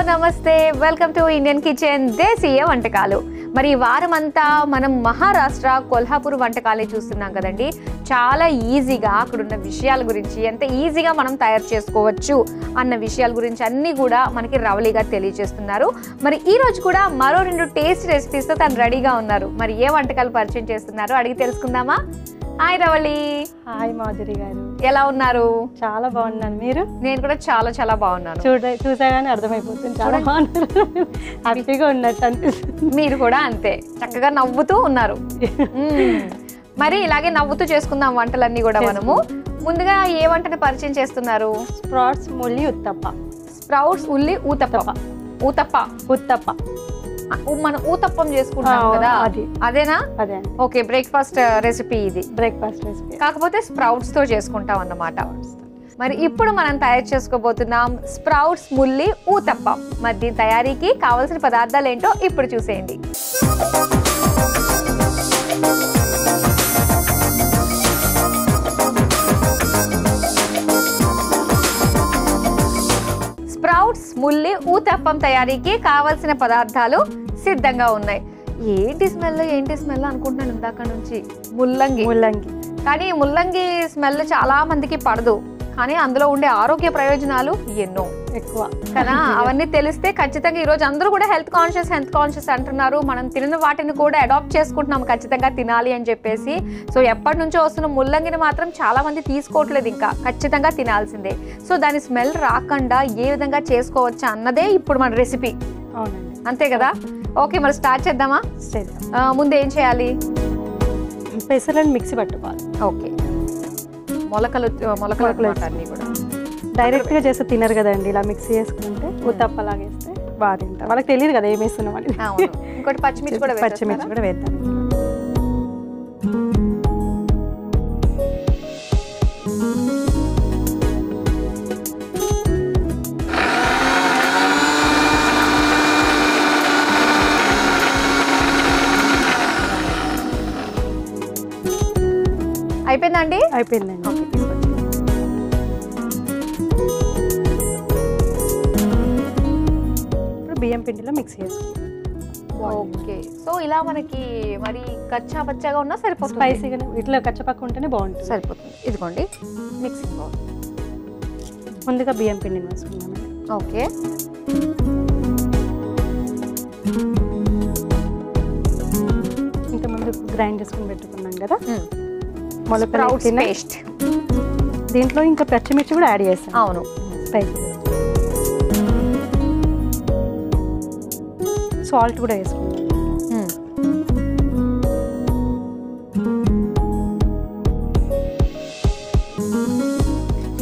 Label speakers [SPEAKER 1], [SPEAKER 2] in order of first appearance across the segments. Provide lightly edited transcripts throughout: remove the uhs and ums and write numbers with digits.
[SPEAKER 1] నమస్తే welcome to Indian kitchen దేశీయ వంటకాలు. మరి ఈ వారమంతా మనం మహారాష్ట్ర కొల్హాపూర్ వంటకాలే చూస్తున్నాం కదండి. చాలా ఈజీగా అక్కడున్న విషయాల గురించి ఎంత ఈజీగా మనం తయారు చేసుకోవచ్చు అన్న విషయాల గురించి అన్నీ కూడా మనకి రవళిగా తెలియజేస్తున్నారు. మరి ఈ రోజు కూడా మరో 2 టేస్ట్ రెసిపీస్తో తను రెడీగా ఉన్నారు. మరి ఏ వంటకాలు పరిచయం చేస్తున్నారు అడిగి తెలుసుకుందామా? హాయ్ రవళి.
[SPEAKER 2] హాయ్ మాధురి గారు,
[SPEAKER 1] ఎలా ఉన్నారు?
[SPEAKER 2] చాలా బాగున్నాను. మీరు?
[SPEAKER 1] నేను కూడా చాలా చాలా బాగున్నాను.
[SPEAKER 2] చూసాగానే అర్థమైపోతుంది చాలా బాగున్నారు, హ్యాపీగా ఉన్నట్టు అనిపిస్తుంది.
[SPEAKER 1] మీరు కూడా అంతే చక్కగా నవ్వుతూ ఉన్నారు. మరి ఇలాగే నవ్వుతూ చేసుకుందాం వంటలన్నీ కూడా మనము. ముందుగా ఏ వంటని పరిచయం చేస్తున్నారు?
[SPEAKER 2] స్ప్రౌట్స్ ఉల్లి ఉత్తప్ప.
[SPEAKER 1] స్ప్రౌట్స్ ఉల్లి ఊతప్ప. ఉత్తప్ప మనం ఊతప్పం చేసుకుంటాం కదా, అదేనా?
[SPEAKER 2] అదే.
[SPEAKER 1] ఓకే, బ్రేక్ఫాస్ట్ రెసిపీ ఇది.
[SPEAKER 2] బ్రేక్ఫాస్ట్ రెసిపీ
[SPEAKER 1] కాకపోతే స్ప్రౌట్స్ తో చేసుకుంటాం అన్నమాట. మరి ఇప్పుడు మనం తయారు చేసుకోబోతున్నాం స్ప్రౌట్స్ ముల్లి ఊతప్పం. మరి దీని తయారీకి కావాల్సిన పదార్థాలు ఏంటో ఇప్పుడు చూసేయండి. స్ప్రౌట్స్ ముల్లి ఊతప్పం తయారీకి కావాల్సిన పదార్థాలు సిద్ధంగా ఉన్నాయి. ఏంటి స్మెల్ అనుకుంటున్నాను ఇందాక నుంచి. ముల్లంగి. కానీ ముల్లంగి స్మెల్ చాలా మందికి పడదు, కానీ అందులో ఉండే ఆరోగ్య ప్రయోజనాలు ఎన్నో
[SPEAKER 2] ఎక్కువ
[SPEAKER 1] కదా. అవన్నీ తెలిస్తే ఖచ్చితంగా ఈరోజు అందరూ కూడా హెల్త్ కాన్షియస్ అంటున్నారు. మనం తిన్న వాటిని కూడా అడాప్ట్ చేసుకుంటున్నాం, ఖచ్చితంగా తినాలి అని చెప్పేసి. సో ఎప్పటి నుంచో వస్తున్న ముల్లంగిని మాత్రం చాలా మంది తీసుకోవట్లేదు, ఇంకా ఖచ్చితంగా తినాల్సిందే. సో దాని స్మెల్ రాకుండా ఏ విధంగా చేసుకోవచ్చా అన్నదే ఇప్పుడు మన రెసిపీ.
[SPEAKER 2] అవునండి,
[SPEAKER 1] అంతే కదా. ఓకే, మరి స్టార్ట్ చేద్దామా? ముందు ఏం చేయాలి?
[SPEAKER 2] పెసరని మిక్సీ పట్టుకోవాలి.
[SPEAKER 1] ఓకే, మొలకలు అన్నీ కూడా
[SPEAKER 2] డైరెక్ట్గా చేస్తే తినరు కదండి, ఇలా మిక్సీ చేసుకుంటే ఉత్తప్ప లాగేస్తే బాగా తింటారు. వాళ్ళకి తెలియదు కదా ఏం వేస్తున్నాం అని.
[SPEAKER 1] ఇంకోటి పచ్చిమిర్చి కూడా
[SPEAKER 2] వేద్దాం.
[SPEAKER 1] అయిపోయిందండి.
[SPEAKER 2] ఇప్పుడు బియ్యం పిండిలో మిక్స్ చేసుకుంటాం.
[SPEAKER 1] ఓకే, సో ఇలా మనకి మరి కచ్చా పచ్చగా ఉన్నా సరిపోతుంది.
[SPEAKER 2] స్పైసీగా ఇట్లా కచ్చపక్క ఉంటేనే బాగుంటుంది,
[SPEAKER 1] సరిపోతుంది. ఇదిగోండి మిక్సింగ్ బౌల్.
[SPEAKER 2] ముందుగా బియ్యం పిండిని వేసుకుందామండి.
[SPEAKER 1] ఓకే,
[SPEAKER 2] ఇంతకుముందు గ్రైండ్ చేసుకుని పెట్టుకున్నాం కదా
[SPEAKER 1] స్ప్రౌట్స్ పేస్ట్.
[SPEAKER 2] దీంట్లో ఇంకా పచ్చిమిర్చి కూడా యాడ్ చేస్తాం.
[SPEAKER 1] అవును,
[SPEAKER 2] స్పైసీ. సాల్ట్ కూడా వేసుకుంటాం.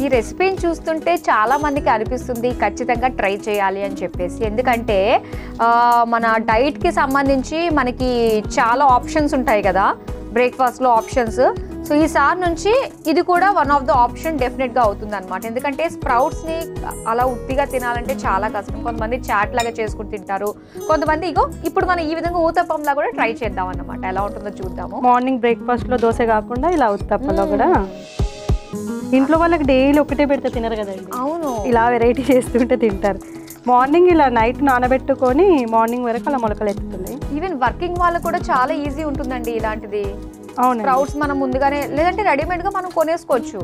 [SPEAKER 1] ఈ రెసిపీని చూస్తుంటే చాలా మందికి అనిపిస్తుంది ఖచ్చితంగా ట్రై చేయాలి అని చెప్పేసి. ఎందుకంటే మన డైట్కి సంబంధించి మనకి చాలా ఆప్షన్స్ ఉంటాయి కదా, బ్రేక్ఫాస్ట్లో ఆప్షన్స్. సో ఈసారి నుంచి ఇది కూడా వన్ ఆఫ్ ద ఆప్షన్ డెఫినెట్గా అవుతుంది అనమాట. ఎందుకంటే స్ప్రౌట్స్ని అలా ఉత్తిగా తినాలంటే చాలా కష్టం. కొంతమంది చాట్ లాగా చేసుకుని తింటారు, కొంతమంది ఇప్పుడు మనం ఈ విధంగా ఊతప్పంలా కూడా ట్రై చేద్దాం అన్నమాట. ఎలా ఉంటుందో చూద్దాము.
[SPEAKER 2] మార్నింగ్ బ్రేక్ఫాస్ట్లో దోశ కాకుండా ఇలా ఉత్తప్పలో కూడా ఇంట్లో వాళ్ళకి డైలీ ఒకటే పెడితే తినరు కదండి.
[SPEAKER 1] అవును,
[SPEAKER 2] ఇలా వెరైటీ చేస్తుంటే తింటారు. మార్నింగ్ ఇలా నైట్ నానబెట్టుకొని మార్నింగ్ వరకు అలా మొలకలు ఎత్తుతున్నాయి.
[SPEAKER 1] ఈవెన్ వర్కింగ్ వాళ్ళకు కూడా చాలా ఈజీ ఉంటుందండి ఇలాంటిది.
[SPEAKER 2] అవును,
[SPEAKER 1] స్ప్రౌట్స్ మనం ముందుగానే లేదంటే రెడీమేడ్ గా మనం కొనేసుకోవచ్చు,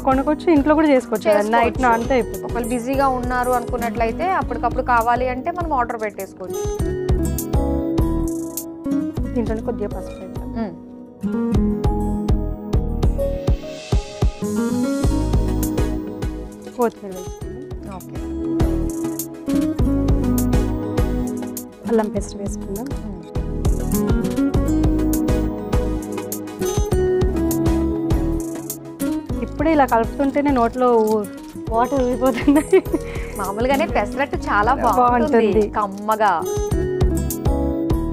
[SPEAKER 2] కొనుక్కోవచ్చు, ఇంట్లో కూడా చేసుకోవచ్చు. నైట్ నానితే అయిపోతుంది.
[SPEAKER 1] ఒకవేళ బిజీగా ఉన్నారు అనుకున్నట్లయితే అప్పటికప్పుడు కావాలి అంటే మనం ఆర్డర్ పెట్టేసుకోవచ్చు.
[SPEAKER 2] దీంట్లో కొద్దిగా పసుపు వేద్దాం. కొత్తిమీర వేసుకుందాం.
[SPEAKER 1] ఓకే,
[SPEAKER 2] అల్లం పేస్ట్ వేసుకుందాం. ఇప్పుడే ఇలా కలుపుతుంటేనే నోట్లో వాటర్ ఊరిపోతున్నాయి.
[SPEAKER 1] మామూలుగానే పెసరట్టు చాలా బాగుంటుంది కమ్మగా.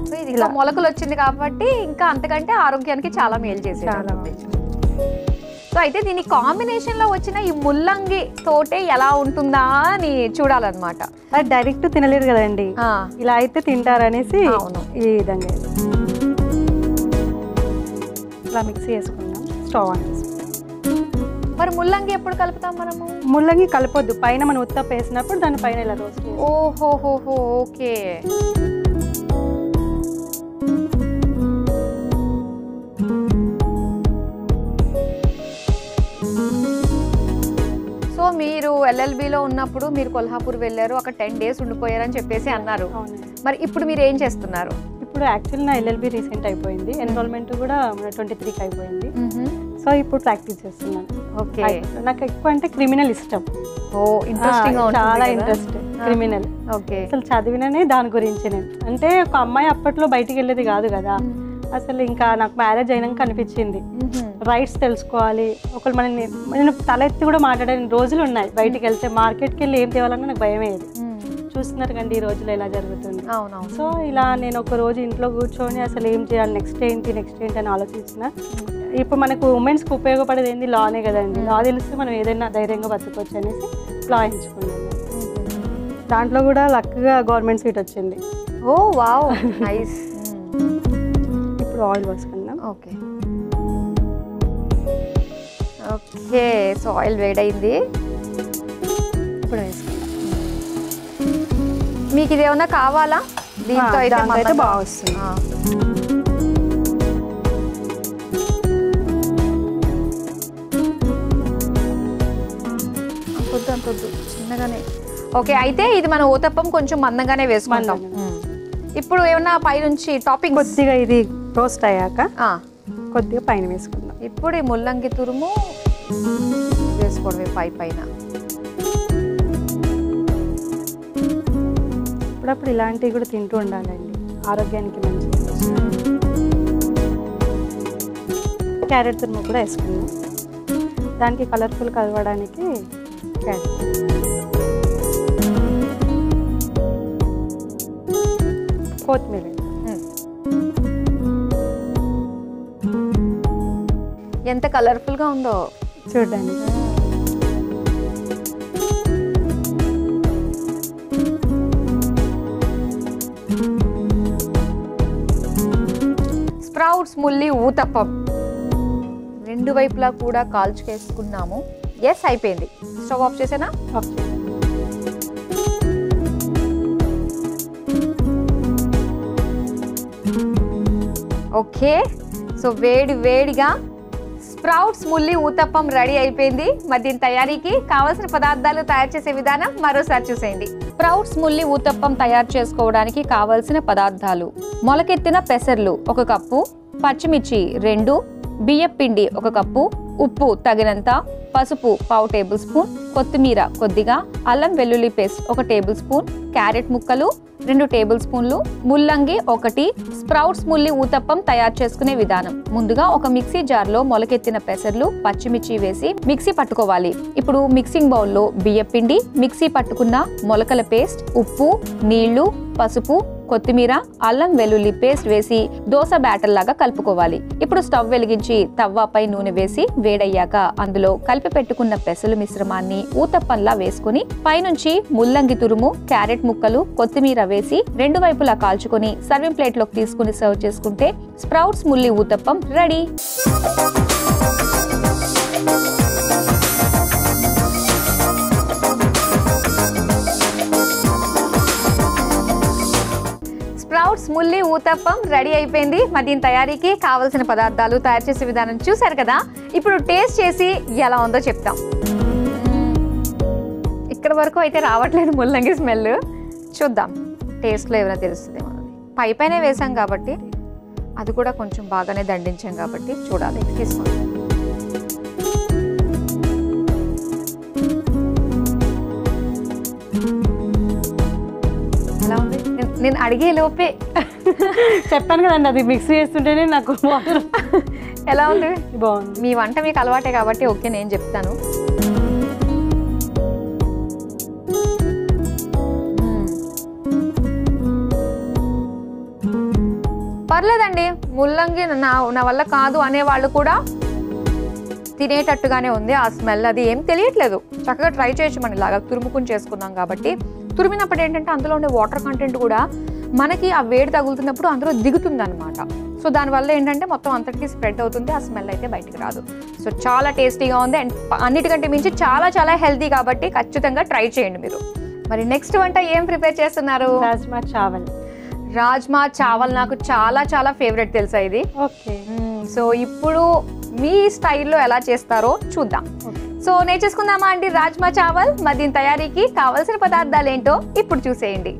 [SPEAKER 1] సో ఇది ఇలా మొలకలు వచ్చింది కాబట్టి ఇంకా అంతకంటే ఆరోగ్యానికి చాలా మేలు చేసేది. సో అయితే దీని కాంబినేషన్ లో వచ్చిన ఈ ముల్లంగి తోటే ఎలా ఉంటుందా అని చూడాలన్నమాట.
[SPEAKER 2] అది డైరెక్ట్ తినలేరు కదండి, ఇలా అయితే తింటారనేసి ఈ విధంగా ఇలా మిక్సీ చేసుకుందాం. స్టవ్ ఆన్ చేసుకుందాం.
[SPEAKER 1] మరి ముల్లంగి ఎప్పుడు కలుపుతాం మనము?
[SPEAKER 2] ముల్లంగి కలపొద్దు, పైన మనం ఉత్తప్ప వేసినప్పుడు దాని పైన ఇలా రోస్ట్.
[SPEAKER 1] ఓహోహోహో, ఓకే. సో మీరు LLBలో ఉన్నప్పుడు మీరు కొల్హాపూర్ వెళ్ళారు, అక్కడ 10 days ఉండిపోయారని చెప్పేసి అన్నారు. మరి ఇప్పుడు మీరు ఏం చేస్తున్నారు?
[SPEAKER 2] ఇప్పుడు యాక్చువల్లీ నా LLB రీసెంట్ అయిపోయింది, ఎన్రోల్మెంట్ కూడా 23కి అయిపోయింది. సో ఇప్పుడు ప్రాక్టీస్ చేస్తున్నాను.
[SPEAKER 1] ఓకే.
[SPEAKER 2] నాకు ఎక్కువ అంటే క్రిమినల్ ఇష్టం.
[SPEAKER 1] ఇంట్రెస్టింగ్,
[SPEAKER 2] చాలా ఇంట్రెస్ట్ క్రిమినల్.
[SPEAKER 1] ఓకే.
[SPEAKER 2] అసలు చదివిననే దాని గురించి. నేను అంటే ఒక అమ్మాయి అప్పట్లో బయటికి వెళ్ళేది కాదు కదా, అసలు ఇంకా నాకు మ్యారేజ్ అయినాక అనిపించింది రైట్స్ తెలుసుకోవాలి. ఒకళ్ళు మనల్ని, నేను తల ఎత్తి కూడా మాట్లాడిన రోజులు ఉన్నాయి. బయటికి వెళ్తే మార్కెట్కి వెళ్ళి ఏం తేవాలన్నా నాకు భయం అయ్యేది. చూస్తున్నారు కండి ఈ రోజులో ఎలా జరుగుతుంది. సో ఇలా నేను ఒక రోజు ఇంట్లో కూర్చొని అసలు ఏం చేయాలి, నెక్స్ట్ ఏంటి అని ఆలోచించిన. ఇప్పుడు మనకు ఉమెన్స్కి ఉపయోగపడేది ఏంది, లానే కదండి. లా తెలిస్తే మనం ఏదైనా ధైర్యంగా బతుకోవచ్చు అనేసి లా ఎంచుకున్నాను. దాంట్లో కూడా లక్గా గవర్నమెంట్ సీట్ వచ్చింది.
[SPEAKER 1] Oh wow, nice.
[SPEAKER 2] ఇప్పుడు ఆయిల్ పోసుకుందాం.
[SPEAKER 1] Okay okay. సో ఆయిల్ వేడైంది, ఇప్పుడు వేసుకుందాం. మీకు ఇది ఏమన్నా కావాలా? దీంతో అయితే
[SPEAKER 2] బాగా వస్తుంది.
[SPEAKER 1] అంతొద్దు, చిన్నగానే. ఓకే, అయితే ఇది మన ఊతప్పం కొంచెం మందంగానే వేసుకుంటాం. ఇప్పుడు ఏమన్నా పైనుంచి టాపింగ్
[SPEAKER 2] కొద్దిగా ఇది రోస్ట్ అయ్యాక కొద్దిగా పైన వేసుకుందాం.
[SPEAKER 1] ఇప్పుడు ఈ ముల్లంగి తురుము వేసుకోవడమే పైన.
[SPEAKER 2] అప్పుడప్పుడు ఇలాంటివి కూడా తింటూ ఉండాలండి, ఆరోగ్యానికి మంచిది. క్యారెట్ తురుము కూడా వేసుకుందాం, దానికి కలర్ఫుల్ కలవడానికి. క్యారెట్, కొత్తిమీర.
[SPEAKER 1] ఎంత కలర్ఫుల్గా ఉందో
[SPEAKER 2] చూడండి.
[SPEAKER 1] స్ప్రౌట్స్ ముల్లి ఊతప్పం రెండు వైపులా కూడా కాల్చుకేసుకున్నాము. ఎస్, అయిపోయింది. స్టవ్ ఆఫ్ చేసేనా? ఓకే. సో వేడిగా స్ప్రౌట్స్ ముల్లి ఊతప్పం రెడీ అయిపోయింది. మరి దీని తయారీకి కావాల్సిన పదార్థాలు, తయారు చేసే విధానం మరోసారి చూసేయండి. స్ప్రౌట్స్ ముల్లి ఊతప్పం తయారు చేసుకోవడానికి కావాల్సిన పదార్థాలు: మొలకెత్తిన పెసర్లు 1 కప్పు, పచ్చిమిర్చి 2, బియ్యం పిండి 1 కప్పు, ఉప్పు తగినంత, పసుపు 1/2 టేబుల్ స్పూన్, కొత్తిమీర కొద్దిగా, అల్లం వెల్లుల్లి పేస్ట్ 1 టేబుల్ స్పూన్, క్యారెట్ ముక్కలు 2 టేబుల్ స్పూన్లు, ముల్లంగి 1. స్ప్రౌట్స్ ముల్లి ఊతప్పం తయారు చేసుకునే విధానం: ముందుగా ఒక మిక్సీ జార్లో మొలకెత్తిన పెసర్లు, పచ్చిమిర్చి వేసి మిక్సీ పట్టుకోవాలి. ఇప్పుడు మిక్సింగ్ బౌల్లో బియ్యం పిండి, మిక్సీ పట్టుకున్న మొలకల పేస్ట్, ఉప్పు, నీళ్లు, పసుపు, కొత్తిమీర, అల్లం వెల్లుల్లి పేస్ట్ వేసి దోస బ్యాటర్ లాగా కలుపుకోవాలి. ఇప్పుడు స్టవ్ వెలిగించి తవ్వాపై నూనె వేసి వేడయ్యాక అందులో కలిపి పెట్టుకున్న పెసలు మిశ్రమాన్ని ఊతప్పంలా వేసుకుని పైనుంచి ముల్లంగి తురుము, క్యారెట్ ముక్కలు, కొత్తిమీర వేసి 2 వైపులా కాల్చుకొని సర్వింగ్ ప్లేట్ లోకి తీసుకుని సర్వ్ చేసుకుంటే స్ప్రౌట్స్ ముల్లి ఊతప్పం రెడీ. స్ప్రౌట్స్ ముల్లి ఊతప్పం రెడీ అయిపోయింది. మరి దీని తయారీకి కావాల్సిన పదార్థాలు, తయారు చేసే విధానం చూసారు కదా. ఇప్పుడు టేస్ట్ చేసి ఎలా ఉందో చెప్తాం. ఇక్కడ వరకు అయితే రావట్లేదు ముల్లంగి స్మెల్. చూద్దాం టేస్ట్లో ఏమైనా తెలుస్తుందేమో. పైనే వేసాం కాబట్టి, అది కూడా కొంచెం బాగానే దండించాం కాబట్టి చూడాలి. తీసుకోండి. ఎలా ఉంది? నేను అడిగే లోపే
[SPEAKER 2] చెప్పాను కదండి, అది మిక్స్ చేస్తుంటేనే నాకు
[SPEAKER 1] ఎలా ఉంది?
[SPEAKER 2] బాగుంది.
[SPEAKER 1] మీ వంట మీకు అలవాటే కాబట్టి ఓకే, నేను చెప్తాను. పర్లేదండి, ముల్లంగి నా వల్ల కాదు అనేవాళ్ళు కూడా తినేటట్టుగానే ఉంది. ఆ స్మెల్ అది ఏం తెలియట్లేదు. చక్కగా ట్రై చేయొచ్చు. మనం ఇలాగా తురుముకుని చేసుకున్నాం కాబట్టి. తురిమినప్పుడు ఏంటంటే అందులో ఉండే వాటర్ కంటెంట్ కూడా మనకి ఆ వేడి తగులుతున్నప్పుడు అందులో దిగుతుంది అనమాట. సో దానివల్ల ఏంటంటే మొత్తం అంతటికి స్ప్రెడ్ అవుతుంది, ఆ స్మెల్ అయితే బయటికి రాదు. సో చాలా టేస్టీగా ఉంది అండ్ అన్నిటికంటే మించి చాలా చాలా హెల్తీ కాబట్టి ఖచ్చితంగా ట్రై చేయండి మీరు. మరి నెక్స్ట్ వంట ఏం ప్రిపేర్ చేస్తున్నారు?
[SPEAKER 2] రాజ్మా చావల్.
[SPEAKER 1] రాజ్మా చావల్ నాకు చాలా చాలా ఫేవరెట్ తెలుసా ఇది.
[SPEAKER 2] ఓకే.
[SPEAKER 1] సో ఇప్పుడు మీ స్టైల్లో ఎలా చేస్తారో చూద్దాం. సో నేర్చేసుకుందామా అండి రాజ్మా చావల్? మరి దీని తయారీకి కావాల్సిన పదార్థాలు ఏంటో ఇప్పుడు చూసేయండి.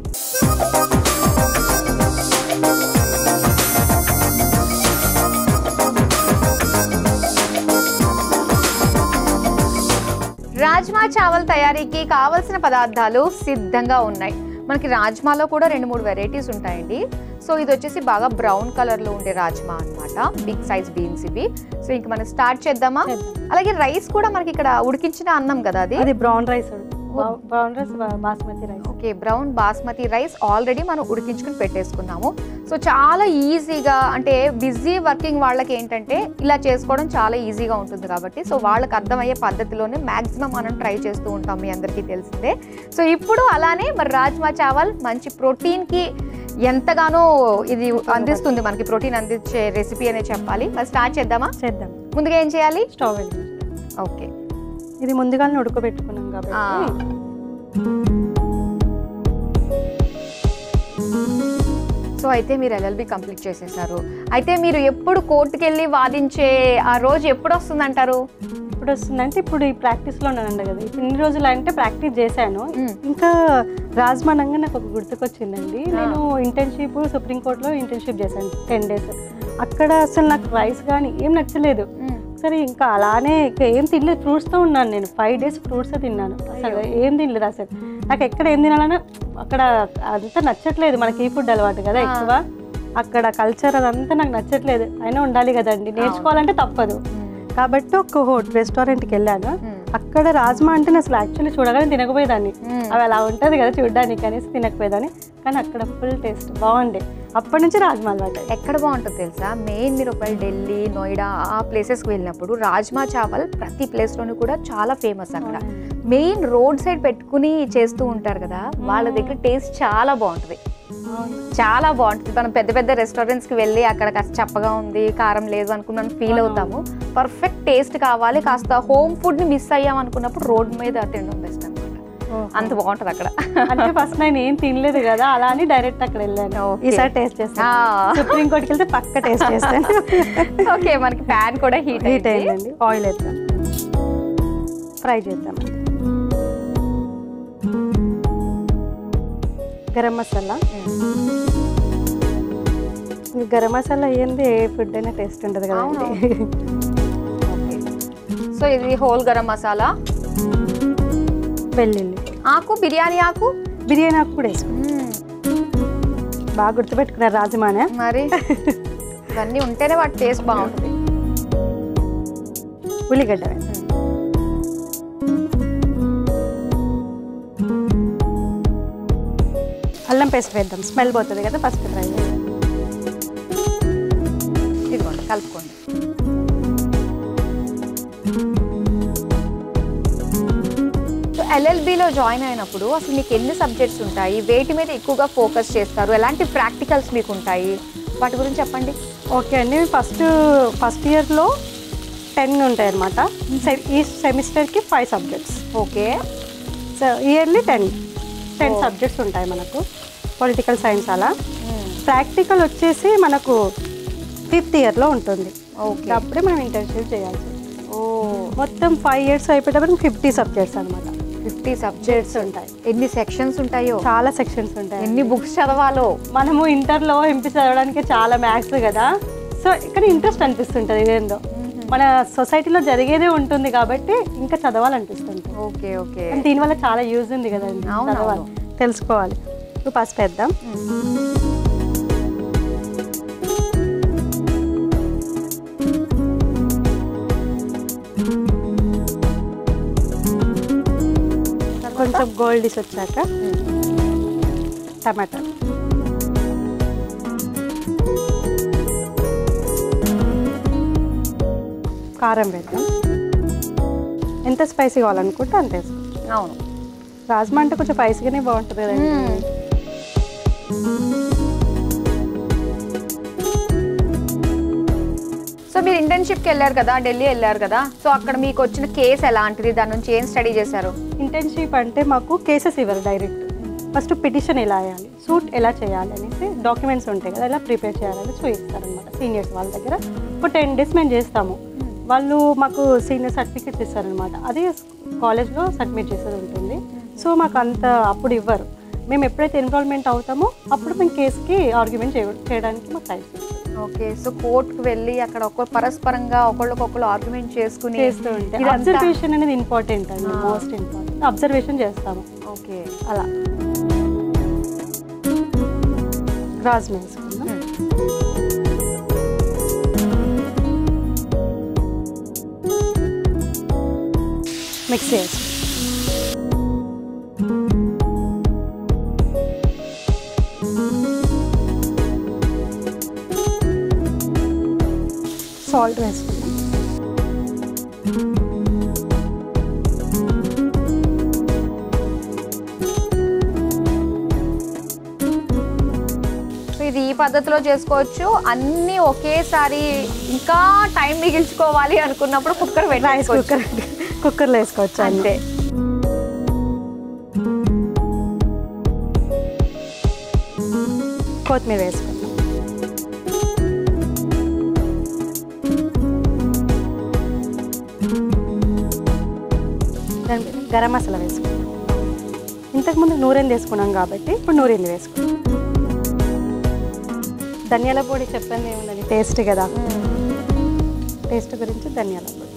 [SPEAKER 1] రాజ్మా చావల్ తయారీకి కావాల్సిన పదార్థాలు సిద్ధంగా ఉన్నాయి. మనకి రాజ్మాలో కూడా 2-3 వెరైటీస్ ఉంటాయండి. సో ఇది వచ్చేసి బాగా బ్రౌన్ కలర్లో ఉండే రాజ్మా అనమాట, బిగ్ సైజ్ బీన్స్ ఇవి. సో ఇంక మనం స్టార్ట్ చేద్దామా? అలాగే రైస్ కూడా మనకి ఇక్కడ ఉడికించిన అన్నం కదా, అది
[SPEAKER 2] brown rice, basmati rice.
[SPEAKER 1] Okay, brown basmati rice already మనం ఉడికించుకుని పెట్టేసుకున్నాము. సో చాలా ఈజీగా, అంటే బిజీ వర్కింగ్ వాళ్ళకి ఏంటంటే ఇలా చేసుకోవడం చాలా ఈజీగా ఉంటుంది కాబట్టి సో వాళ్ళకి అర్థమయ్యే పద్ధతిలోనే మ్యాక్సిమం మనం ట్రై చేస్తూ ఉంటాం, మీ అందరికీ తెలిసిందే. సో ఇప్పుడు అలానే మరి రాజ్మా చావల్ మంచి ప్రోటీన్కి ఎంతగానో ఇది అందిస్తుంది, మనకి ప్రోటీన్ అందించే రెసిపీ అనే చెప్పాలి. మరి స్టార్ట్ చేద్దామా?
[SPEAKER 2] చేద్దాం.
[SPEAKER 1] ముందుగా ఏం చేయాలి?
[SPEAKER 2] స్టవ్ వెలిగించాలి.
[SPEAKER 1] ఓకే,
[SPEAKER 2] ఇది ముందుగానే ఉడకబెట్టుకున్నాం కాబట్టి.
[SPEAKER 1] సో అయితే మీరు LLB కంప్లీట్ చేసేసారు. అయితే మీరు ఎప్పుడు కోర్టుకి వెళ్ళి వాదించే ఆ రోజు ఎప్పుడు వస్తుంది అంటారు?
[SPEAKER 2] ఇప్పుడు వస్తుందంటే ఇప్పుడు ఈ ప్రాక్టీస్లో ఉన్నానండి కదా, ఇప్పుడు ఇన్ని రోజులు అంటే ప్రాక్టీస్ చేశాను. ఇంకా రాజ్మానంగా నాకు ఒక గుర్తుకొచ్చిందండి. నేను ఇంటర్న్షిప్ సుప్రీంకోర్టులో ఇంటర్న్షిప్ చేశాను 10 days. అక్కడ అసలు నాకు రైస్ కానీ ఏం నచ్చలేదు. సరే ఇంకా అలానే ఏం తినలేదు, ఫ్రూట్స్తో ఉన్నాను నేను 5 days ఫ్రూట్స్ తిన్నాను. అసలు ఏం తినలేదు అసలు. నాకు ఎక్కడ ఏం తినాలన్నా అక్కడ అంతా నచ్చట్లేదు, మనకి ఈ ఫుడ్ అలవాటు కదా ఎక్కువ, అక్కడ కల్చర్ అదంతా నాకు నచ్చట్లేదు. అయినా ఉండాలి కదండి, నేర్చుకోవాలంటే తప్పదు కాబట్టి ఒక రెస్టారెంట్కి వెళ్ళాను. అక్కడ రాజ్మా అంటే నేను అసలు యాక్చువల్లీ చూడగానే తినకపోయేదాన్ని, అవి అలా ఉంటుంది కదా చూడడానికి అనేసి తినకపోయేదాన్ని. కానీ అక్కడ ఫుల్ టేస్ట్ బాగుండే, అప్పటి నుంచి రాజ్మా అలవాటు.
[SPEAKER 1] ఎక్కడ బాగుంటుంది తెలుసా, మెయిన్ మీరు ఒకవేళ ఢిల్లీ, నోయిడా ఆ ప్లేసెస్కి వెళ్ళినప్పుడు రాజ్మా చావల్ ప్రతి ప్లేస్లోనూ కూడా చాలా ఫేమస్. అక్కడ మెయిన్ రోడ్ సైడ్ పెట్టుకుని చేస్తూ ఉంటారు కదా, వాళ్ళ దగ్గర టేస్ట్ చాలా బాగుంటుంది, చాలా బాగుంటుంది. మనం పెద్ద పెద్ద రెస్టారెంట్స్కి వెళ్ళి అక్కడ కాస్త చప్పగా ఉంది, కారం లేదు అనుకున్నాను ఫీల్ అవుతాము. పర్ఫెక్ట్ టేస్ట్ కావాలి, కాస్త హోమ్ ఫుడ్ని మిస్ అయ్యాం అనుకున్నప్పుడు రోడ్ మీద తినడం బెస్ట్ అనమాట, అంత బాగుంటుంది అక్కడ.
[SPEAKER 2] అంటే ఫస్ట్ నేను ఏం తినలేదు కదా, అలా అని డైరెక్ట్ అక్కడ వెళ్ళాను. ఈసారి టేస్ట్ చేస్తాను, సుప్రీంకోర్టుకి వెళ్తే పక్క టేస్ట్ చేస్తాను.
[SPEAKER 1] ఓకే, మనకి ప్యాన్ కూడా హీట్
[SPEAKER 2] అయిందండి. ఆయిల్ వేద్దాం, ఫ్రై చేద్దాం. గరం మసాలా. గరం మసాలా ఏంది, ఏ ఫుడ్ అయినా టేస్ట్ ఉంటుంది కదండి.
[SPEAKER 1] సో ఇది హోల్ గరం మసాలా.
[SPEAKER 2] వెల్లుల్లి
[SPEAKER 1] ఆకు, బిర్యానీ ఆకు,
[SPEAKER 2] బిర్యానీ ఆకు కూడా వేసుకున్నాం. బాగా గుర్తుపెట్టుకున్నారు రాజ్మానే.
[SPEAKER 1] మరి ఇవన్నీ ఉంటేనే వాటి టేస్ట్ బాగుంటుంది.
[SPEAKER 2] ఉల్లిగడ్డ, అల్లం పేస్ట్ వేద్దాం, స్మెల్ పోతుంది కదా. ఫస్ట్ ఫ్రై
[SPEAKER 1] ఇదిగోండి, కలుపుకోండి. సో LLBలో జాయిన్ అయినప్పుడు అసలు మీకు ఎన్ని సబ్జెక్ట్స్ ఉంటాయి, వేటి మీద ఎక్కువగా ఫోకస్ చేస్తారు, ఎలాంటి ప్రాక్టికల్స్ మీకు ఉంటాయి, వాటి గురించి చెప్పండి.
[SPEAKER 2] ఓకే అండి, ఫస్ట్ ఇయర్లో 10 ఉంటాయి అన్నమాట. ఈ సెమిస్టర్కి 5 subjects.
[SPEAKER 1] Okay,
[SPEAKER 2] so yearly 10 subjects ఉంటాయి మనకు. పొలిటికల్ సైన్స్ అలా. ప్రాక్టికల్ వచ్చేసి మనకు 5th ఇయర్లో ఉంటుంది.
[SPEAKER 1] ఓకే,
[SPEAKER 2] అప్పుడే మనం ఇంటర్న్షిప్ చేయాల్సి. మొత్తం 5 years అయిపోయేటప్పుడు 50 సబ్జెక్ట్స్ అనమాట.
[SPEAKER 1] 50 సబ్జెక్ట్స్ ఉంటాయి. ఎన్ని సెక్షన్స్ ఉంటాయో,
[SPEAKER 2] చాలా సెక్షన్స్ ఉంటాయి.
[SPEAKER 1] ఎన్ని బుక్స్ చదవాలో.
[SPEAKER 2] మనము ఇంటర్లో ఎంపీ చదవడానికి చాలా మ్యాథ్స్ కదా, సో ఇక్కడ ఇంట్రెస్ట్ అనిపిస్తుంటుంది. ఇదేందో మన సొసైటీలో జరిగేదే ఉంటుంది కాబట్టి ఇంకా చదవాలనిపిస్తుంది.
[SPEAKER 1] ఓకే ఓకే,
[SPEAKER 2] దీనివల్ల చాలా యూజ్ ఉంది కదండి, చదవాలి, తెలుసుకోవాలి. ఇప్పుడు పసుపు వేద్దాం. కొంచెం గోల్డిష్ వచ్చాక టమాటా, కారం వేద్దాం. ఎంత స్పైసీ కావాలనుకుంటే అంతే.
[SPEAKER 1] అవును,
[SPEAKER 2] రాజ్మా అంటే కొంచెం స్పైసీగానే బాగుంటుంది కదండి.
[SPEAKER 1] మీరు ఇంటర్న్షిప్కి వెళ్ళారు కదా, ఢిల్లీ వెళ్ళారు కదా, సో అక్కడ మీకు వచ్చిన కేసు ఎలాంటిది, దాని నుంచి ఏం స్టడీ చేశారు?
[SPEAKER 2] ఇంటర్న్షిప్ అంటే మాకు కేసెస్ ఇవ్వరు డైరెక్ట్. ఫస్ట్ పిటిషన్ ఎలా వేయాలి, సూట్ ఎలా చేయాలి అనేసి డాక్యుమెంట్స్ ఉంటాయి కదా, ఎలా ప్రిపేర్ చేయాలని చూపిస్తారనమాట సీనియర్స్ వాళ్ళ దగ్గర. ఒక 10 days మేము చేస్తాము. వాళ్ళు మాకు సీనియర్ సర్టిఫికేట్స్ ఇస్తారనమాట. అది కాలేజ్లో సబ్మిట్ చేసేది ఉంటుంది. సో మాకు అంత అప్పుడు ఇవ్వరు. మేము ఎప్పుడైతే ఎన్రోల్మెంట్ అవుతామో అప్పుడు మేము కేసుకి ఆర్గ్యుమెంట్ చేయడానికి మాకు టైం ఇస్తాం.
[SPEAKER 1] ఓకే, సో కోర్టుకు వెళ్ళి అక్కడ పరస్పరంగా ఒకళ్ళకొకళ్ళు ఆర్గ్యుమెంట్ చేసుకుని
[SPEAKER 2] చేస్తూ ఉంటే అబ్జర్వేషన్ అనేది ఇంపార్టెంట్ అండి, మోస్ట్ ఇంపార్టెంట్. అబ్జర్వేషన్ చేస్తాము.
[SPEAKER 1] ఓకే,
[SPEAKER 2] అలా గ్రాస్ వేసుకుందాం. మిక్స్ చేసి సాల్ట్ వేసుకుందాం.
[SPEAKER 1] ఇది ఈ పద్ధతిలో చేసుకోవచ్చు. అన్నీ ఒకేసారి ఇంకా టైం మిగిల్చుకోవాలి అనుకున్నప్పుడు
[SPEAKER 2] రైస్ కుక్కర్లో వేసుకోవచ్చు
[SPEAKER 1] అంతే.
[SPEAKER 2] కొత్తిమీర వేసుకుందాం. గరం మసాలా వేసుకుందాం. ఇంతకుముందు నూరెంది వేసుకున్నాం కాబట్టి ఇప్పుడు నూరెంది వేసుకుందాం. ధనియాల పొడి చెప్పండి ఏముందని, టేస్ట్ కదా, టేస్ట్ గురించి ధనియాల పొడి.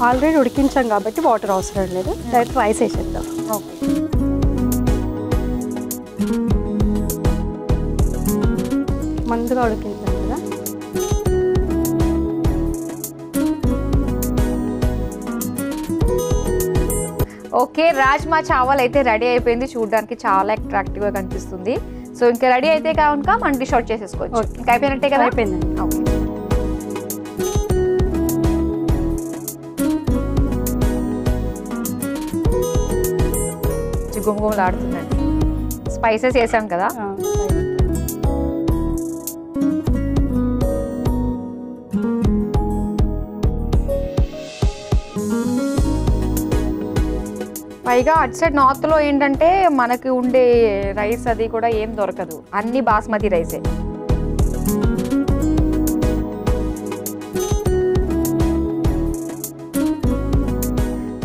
[SPEAKER 2] ఆల్రెడీ ఉడికించాం కాబట్టి వాటర్ అవసరం లేదు, డైరెక్ట్ రైస్ వేసేద్దాం.
[SPEAKER 1] ఓకే,
[SPEAKER 2] మందుగా ఉడికించాం కదా.
[SPEAKER 1] ఓకే, రాజ్మా చావల్ అయితే రెడీ అయిపోయింది. చూడడానికి చాలా అట్రాక్టివ్గా కనిపిస్తుంది. సో ఇంకా రెడీ అయితే కనుక మనం డిష్ అవుట్ చేసేసుకోవచ్చు. ఇంకా అయిపోయినట్టే కదా?
[SPEAKER 2] అయిపోయిందండి.
[SPEAKER 1] ఓకే, గుమగుమలాడుతుందండి. స్పైసెస్ వేసాం కదా. పైగా అటు సైడ్ నార్త్లో ఏంటంటే మనకి ఉండే రైస్ అది కూడా ఏం దొరకదు, అన్ని బాస్మతి రైసే.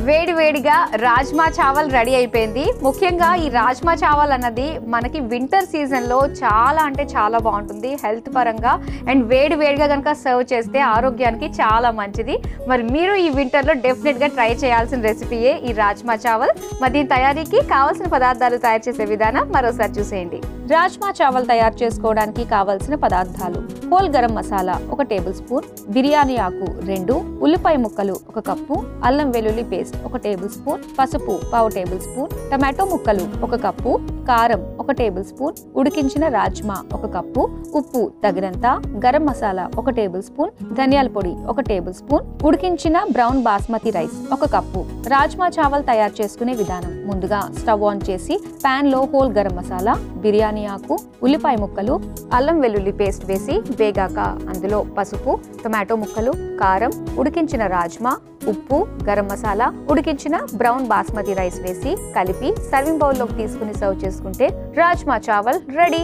[SPEAKER 1] వేడి వేడిగా రాజ్మా చావల్ రెడీ అయిపోయింది. ముఖ్యంగా ఈ రాజ్మా చావల్ అన్నది మనకి వింటర్ సీజన్లో చాలా అంటే చాలా బాగుంటుంది హెల్త్ పరంగా. అండ్ వేడి వేడిగా కనుక సర్వ్ చేస్తే ఆరోగ్యానికి చాలా మంచిది. మరి మీరు ఈ వింటర్లో డెఫినెట్గా ట్రై చేయాల్సిన రెసిపీయే ఈ రాజ్మా చావల్. మరి దీని తయారీకి కావాల్సిన పదార్థాలు తయారు చేసే విధానం మరోసారి చూసేయండి. రాజ్మా చావల్ తయారు చేసుకోవడానికి కావాల్సిన పదార్థాలు: whole garam masala 1 table spoon, biryani ఆకు 2, ఉల్లిపాయ ముక్కలు 1 కప్పు, అల్లం వెల్లుల్లి పేస్ట్ 1 టేబుల్ స్పూన్, పసుపు 1/2 టేబుల్ స్పూన్, టమాటో ముక్కలు 1 కప్పు, కారం 1 టేబుల్ స్పూన్, ఉడికించిన రాజ్మా 1 కప్పు, ఉప్పు తగినంత, గరం మసాలా 1 టేబుల్ స్పూన్, ధనియాల పొడి 1 టేబుల్ స్పూన్, ఉడికించిన brown basmati rice 1 cup. Rajma chawal తయారు చేసుకునే విధానం: ముందుగా స్టవ్ ఆన్ చేసి పాన్ లో హోల్ గరం మసాలా, బిర్యానీ ఆకు, ఉల్లిపాయ ముక్కలు, అల్లం వెల్లుల్లి పేస్ట్ వేసి వేగాక అందులో పసుపు, టొమాటో ముక్కలు, కారం, ఉడికించిన రాజ్మా, ఉప్పు, గరం మసాలా, ఉడికించిన బ్రౌన్ బాస్మతి రైస్ వేసి కలిపి సర్వింగ్ బౌల్లోకి తీసుకుని సర్వ్ చేసుకుంటే రాజ్మా చావల్ రెడీ.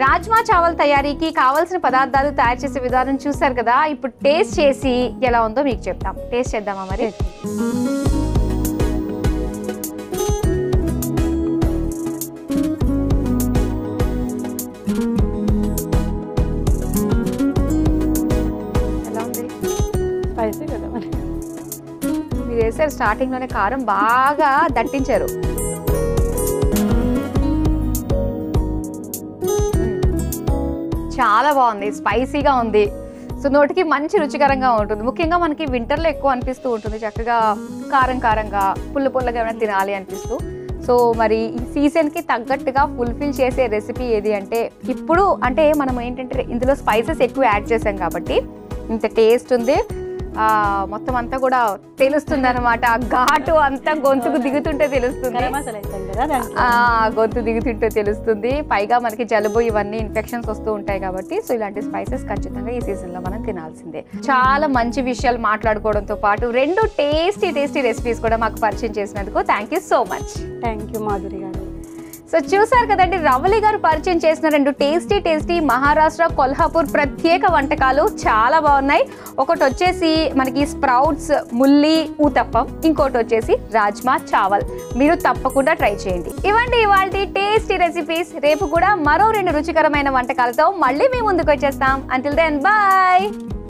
[SPEAKER 1] రాజ్మా చావల్ తయారీకి కావాల్సిన పదార్థాలు తయారు చేసే విధానం చూసారు కదా. ఇప్పుడు టేస్ట్ చేసి ఎలా ఉందో మీకు చెప్తాం. టేస్ట్ చేద్దామా మరి? ఎలా ఉంది?
[SPEAKER 2] స్పైసీ కదా మరి.
[SPEAKER 1] మీరు వేసారు స్టార్టింగ్ లోనే కారం బాగా దట్టించారు. చాలా బాగుంది, స్పైసీగా ఉంది. సో నోటికి మంచి రుచికరంగా ఉంటుంది. ముఖ్యంగా మనకి వింటర్లో ఎక్కువ అనిపిస్తూ ఉంటుంది, చక్కగా కారం కారంగా పుల్ల పుల్లగా ఏమైనా తినాలి అనిపిస్తూ. సో మరి ఈ సీజన్కి తగ్గట్టుగా ఫుల్ఫిల్ చేసే రెసిపీ ఏది అంటే ఇప్పుడు అంటే మనం ఏంటంటే ఇందులో స్పైసెస్ ఎక్కువ యాడ్ చేసాం కాబట్టి ఇంత టేస్ట్ ఉంది. మొత్తం అంతా కూడా తెలుస్తుంది అనమాట. ఘాటు అంతా గొంతుకు దిగుతుంటే తెలుస్తుంది, గొంతు దిగుతుంటే తెలుస్తుంది. పైగా మనకి జలుబు ఇవన్నీ ఇన్ఫెక్షన్స్ వస్తూ ఉంటాయి కాబట్టి సో ఇలాంటి స్పైసెస్ ఖచ్చితంగా ఈ సీజన్లో మనం తినాల్సిందే. చాలా మంచి విషయాలు మాట్లాడుకోవడంతో పాటు 2 టేస్టీ రెసిపీస్ కూడా మాకు పరిచయం చేసినందుకు thank you so much.
[SPEAKER 2] Thank you Madhuri గారు.
[SPEAKER 1] సో చూసారు కదండి, రవలి గారు పరిచయం చేసిన 2 టేస్టీ మహారాష్ట్ర కొల్హాపూర్ ప్రత్యేక వంటకాలు చాలా బాగున్నాయి. ఒకటి వచ్చేసి మనకి స్ప్రౌట్స్ ముల్లి ఊతప్పం, ఇంకోటి వచ్చేసి రాజ్మా చావల్. మీరు తప్పకుండా ట్రై చేయండి. ఇవ్వండి ఇవాల్టి టేస్టీ రెసిపీస్. రేపు కూడా మరో 2 రుచికరమైన వంటకాలతో మళ్ళీ మీ ముందుకు వచ్చేస్తాం. Until then bye.